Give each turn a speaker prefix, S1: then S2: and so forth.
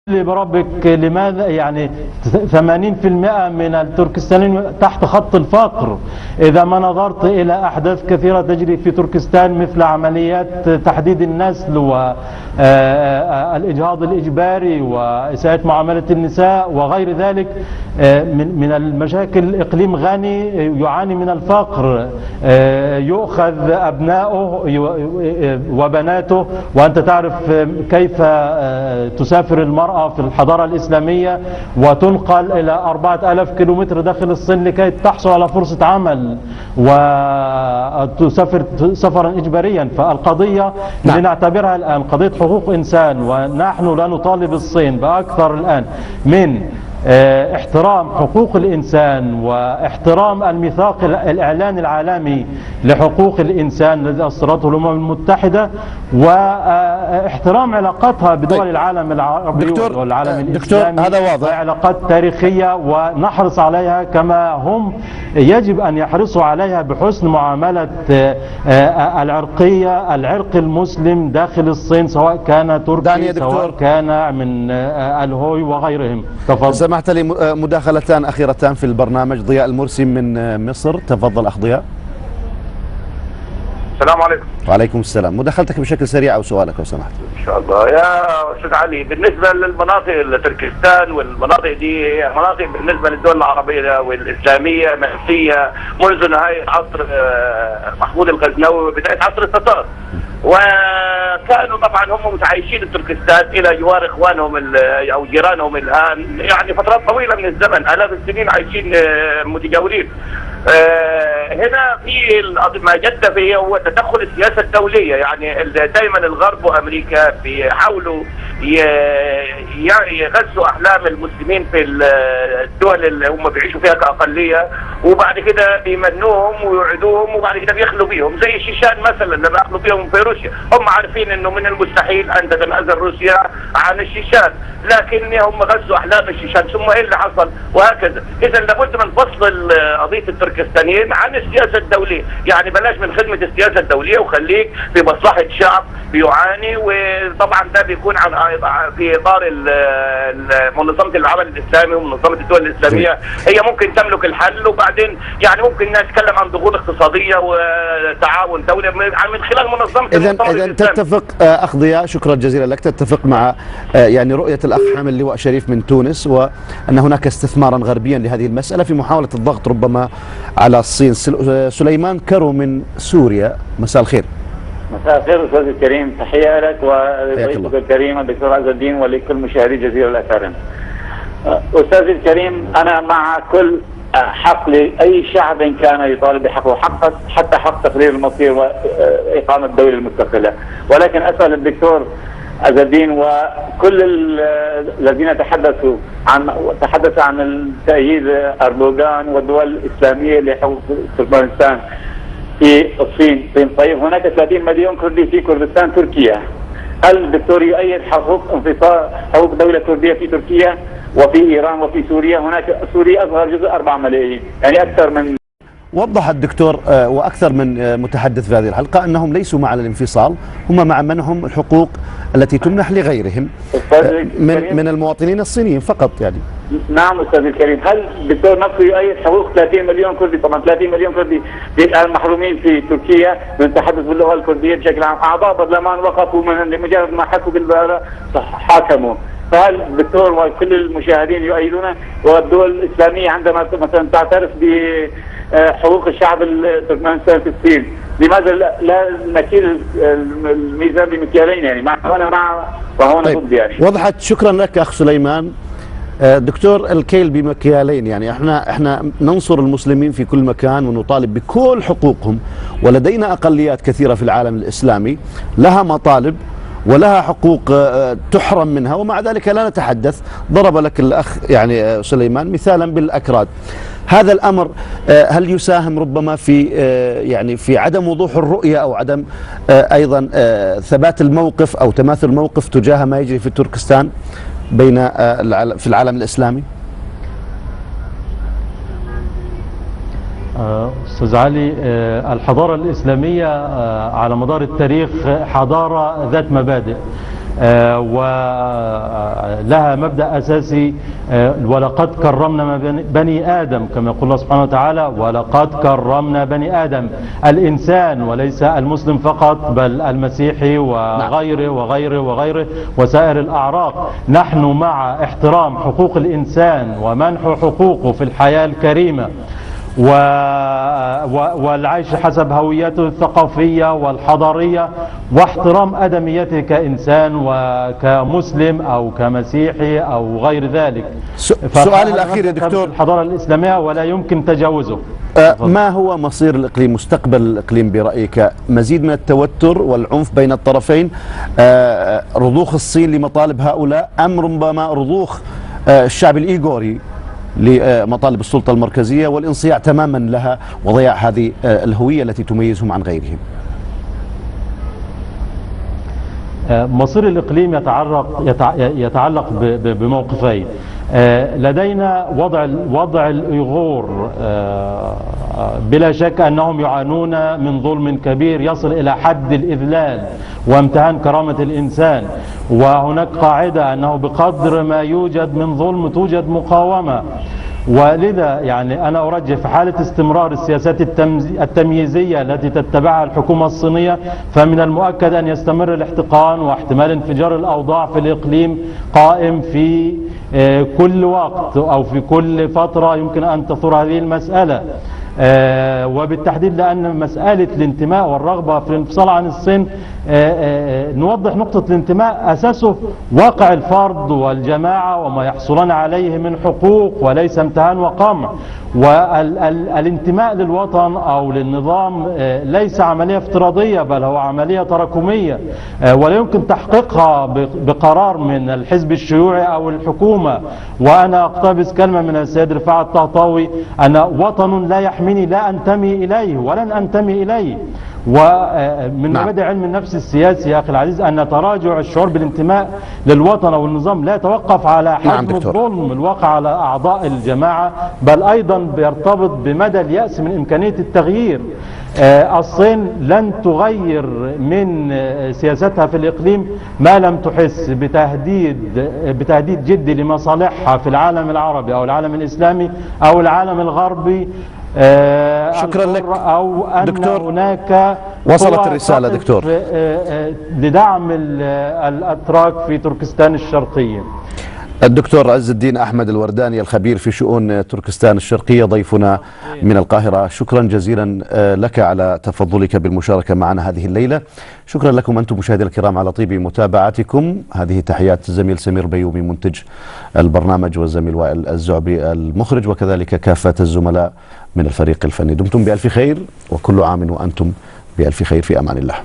S1: لي بربك لماذا يعني 80% من التركستانيين تحت خط الفقر؟ إذا ما نظرت إلى أحداث كثيرة تجري في تركستان مثل عمليات تحديد النسل والإجهاض الإجباري وإساءة معاملة النساء وغير ذلك من المشاكل، إقليم غني يعاني من الفقر، يؤخذ أبنائه وبناته، وأنت تعرف كيف تسافر المرأة في الحضارة الإسلامية وتنقل إلى 4000 كيلومتر داخل الصين لكي تحصل على فرصة عمل وتسافر سفرا إجباريا. فالقضية لنعتبرها الآن قضية حقوق إنسان، ونحن لا نطالب الصين بأكثر الآن من احترام حقوق الإنسان واحترام الميثاق الإعلان العالمي لحقوق الإنسان الذي أصدرته الأمم المتحدة، واحترام علاقاتها بدول العالم العربي والعالم الإسلامي.
S2: هذا واضح،
S1: علاقات تاريخية ونحرص عليها كما هم يجب أن يحرصوا عليها بحسن معاملة العرق المسلم داخل الصين، سواء كان تركي سواء كان من الهوي وغيرهم. تفضل.
S2: سمحت لي مداخلتان أخيرتان في البرنامج. ضياء المرسي من مصر، تفضل أخ ضياء.
S3: السلام عليكم.
S2: وعليكم السلام. مداخلتك بشكل سريع أو سؤالك لو سمحت.
S3: إن شاء الله. يا أستاذ علي، بالنسبة للمناطق تركستان والمناطق دي هي مناطق بالنسبة للدول العربية والإسلامية منسية منذ نهاية عصر محمود الغزنوي وبداية عصر التتار، وكانوا طبعا هم متعايشين تركستان الى جوار اخوانهم او جيرانهم الان، يعني فترات طويله من الزمن، الاف السنين عايشين متجاورين. هنا في ما جد فيه هو تدخل السياسه الدوليه، يعني دائما الغرب وامريكا بيحاولوا يغزوا احلام المسلمين في الدول اللي هم بيعيشوا فيها كاقليه، وبعد كده بيمنوهم ويوعدوهم وبعد كده بيخلوا بيهم، زي الشيشان مثلا لما يخلوا بيهم في روسيا. هم عارفين انه من المستحيل ان تتنازل روسيا عن الشيشان، لكن هم غزوا احلام الشيشان، ثم ايه اللي حصل؟ وهكذا. اذا لابد من فصل قضيه التركستانيين عن السياسه الدوليه، يعني بلاش من خدمه السياسه الدوليه وخليك في مصلحه شعب بيعاني، وطبعا ده بيكون في اطار منظمه العمل الاسلامي ومنظمه الدول الاسلاميه. هي ممكن تملك الحل، وبعدين يعني ممكن نتكلم عن ضغوط اقتصاديه وتعاون دولي من خلال منظمه.
S2: اذا تتفق اخ ضياء، شكرا جزيلا لك، تتفق مع يعني رؤيه الاخ حامل لواء شريف من تونس، وان هناك استثمارا غربيا لهذه المساله في محاوله الضغط ربما على الصين. سليمان كرو من سوريا، مساء الخير.
S4: مساء الخير استاذ الكريم، تحيه لك وضيفك الكريم الدكتور عز الدين ولكل مشاهدي جزيره الاكارم. استاذ الكريم، انا مع كل حق لاي شعب كان يطالب بحقه، حتى حق تقرير المصير واقامه دوله المستقله، ولكن اسال الدكتور عز الدين وكل الذين تحدثوا عن تأييد أردوغان والدول الإسلامية لحقوق تركمانستان في الصين. طيب هناك 30 مليون كردي في كردستان تركيا، هل الدكتور يؤيد حقوق انفصال حقوق دولة كردية في تركيا وفي إيران وفي سوريا؟ هناك سوريا أصغر جزء 4 ملايين، يعني أكثر من.
S2: وضح الدكتور وأكثر من متحدث في هذه الحلقة أنهم ليسوا مع الانفصال، هم مع منهم الحقوق التي تمنح لغيرهم من المواطنين الصينيين فقط يعني.
S4: نعم أستاذ الكريم، هل الدكتور نفسه يؤيد حقوق 30 مليون كردي؟ طبعا 30 مليون كردي الآن محرومين في تركيا من التحدث باللغة الكردية بشكل عام، أعضاء برلمان وقفوا من لمجرد ما حكوا بالبلاغة حاكموا. فهل الدكتور وكل المشاهدين يؤيدونه؟ والدول الإسلامية عندما مثلا تعترف بحقوق الشعب التركمانستاني في الصين، لماذا لا نكيل الميزان بمكيالين؟ يعني هنا مع وهنا ضد يعني.
S2: وضحت. شكرا لك أخ سليمان. دكتور، الكيل بمكيالين، يعني احنا ننصر المسلمين في كل مكان ونطالب بكل حقوقهم، ولدينا أقليات كثيرة في العالم الإسلامي لها مطالب ولها حقوق تحرم منها، ومع ذلك لا نتحدث. ضرب لك الأخ يعني سليمان مثالا بالأكراد. هذا الأمر هل يساهم ربما في يعني في عدم وضوح الرؤية أو عدم أيضا ثبات الموقف أو تماثل الموقف تجاه ما يجري في تركستان في العالم الإسلامي؟
S1: أستاذ علي، الحضارة الإسلامية على مدار التاريخ حضارة ذات مبادئ. ولها مبدأ أساسي، ولقد كرمنا بني آدم، كما يقول الله سبحانه وتعالى ولقد كرمنا بني آدم، الإنسان وليس المسلم فقط بل المسيحي وغيره وغيره وغيره وسائر الأعراق. نحن مع احترام حقوق الإنسان ومنح حقوقه في الحياة الكريمة والعيش حسب هويته الثقافية والحضارية واحترام أدميته كإنسان وكمسلم أو كمسيحي أو غير ذلك.
S2: سؤال الأخير يا دكتور،
S1: الحضارة الإسلامية ولا يمكن تجاوزه.
S2: ما هو مصير الإقليم، مستقبل الإقليم برأيك؟ مزيد من التوتر والعنف بين الطرفين، رضوخ الصين لمطالب هؤلاء، أم ربما رضوخ الشعب الإيغوري لمطالب السلطة المركزية والانصياع تماما لها وضياع هذه الهوية التي تميزهم عن غيرهم؟
S1: مصير الإقليم يتعلق بموقفين. لدينا وضع الإيغور، بلا شك أنهم يعانون من ظلم كبير يصل إلى حد الإذلال وامتهان كرامة الإنسان، وهناك قاعدة أنه بقدر ما يوجد من ظلم توجد مقاومة. ولذا يعني أنا أرجح في حالة استمرار السياسات التمييزية التي تتبعها الحكومة الصينية، فمن المؤكد أن يستمر الاحتقان واحتمال انفجار الأوضاع في الإقليم قائم في كل وقت أو في كل فترة يمكن أن تثور هذه المسألة. وبالتحديد لأن مسألة الانتماء والرغبة في الانفصال عن الصين، نوضح نقطة الانتماء أساسه واقع الفرد والجماعة وما يحصلون عليه من حقوق وليس امتهان وقمع. والانتماء للوطن أو للنظام ليس عملية افتراضية بل هو عملية تراكمية، ولا يمكن تحقيقها بقرار من الحزب الشيوعي أو الحكومة. وأنا أقتبس كلمة من السيد رفاعة الطهطاوي أن وطن لا يحميني لا أنتمي إليه ولن أنتمي إليه. ومن مبادئ علم النفس السياسي يا أخي العزيز أن تراجع الشعور بالانتماء للوطن أو النظام لا يتوقف على حجم الظلم الواقع على أعضاء الجماعة، بل أيضا بيرتبط بمدى اليأس من إمكانية التغيير. الصين لن تغير من سياستها في الإقليم ما لم تحس بتهديد جدي لمصالحها في العالم العربي أو العالم الإسلامي أو العالم الغربي.
S2: شكرا لك
S1: أو أن
S2: دكتور.
S1: هناك
S2: وصلت الرسالة دكتور
S1: لدعم الأتراك في تركستان الشرقية.
S2: الدكتور عز الدين أحمد الورداني الخبير في شؤون تركستان الشرقية ضيفنا من القاهرة، شكرا جزيلا لك على تفضلك بالمشاركة معنا هذه الليلة. شكرا لكم أنتم مشاهدينا الكرام على طيب متابعتكم. هذه تحيات الزميل سمير بيومي منتج البرنامج والزميل وائل الزعبي المخرج وكذلك كافة الزملاء من الفريق الفني. دمتم بألف خير وكل عام وأنتم بألف خير، في أمان الله.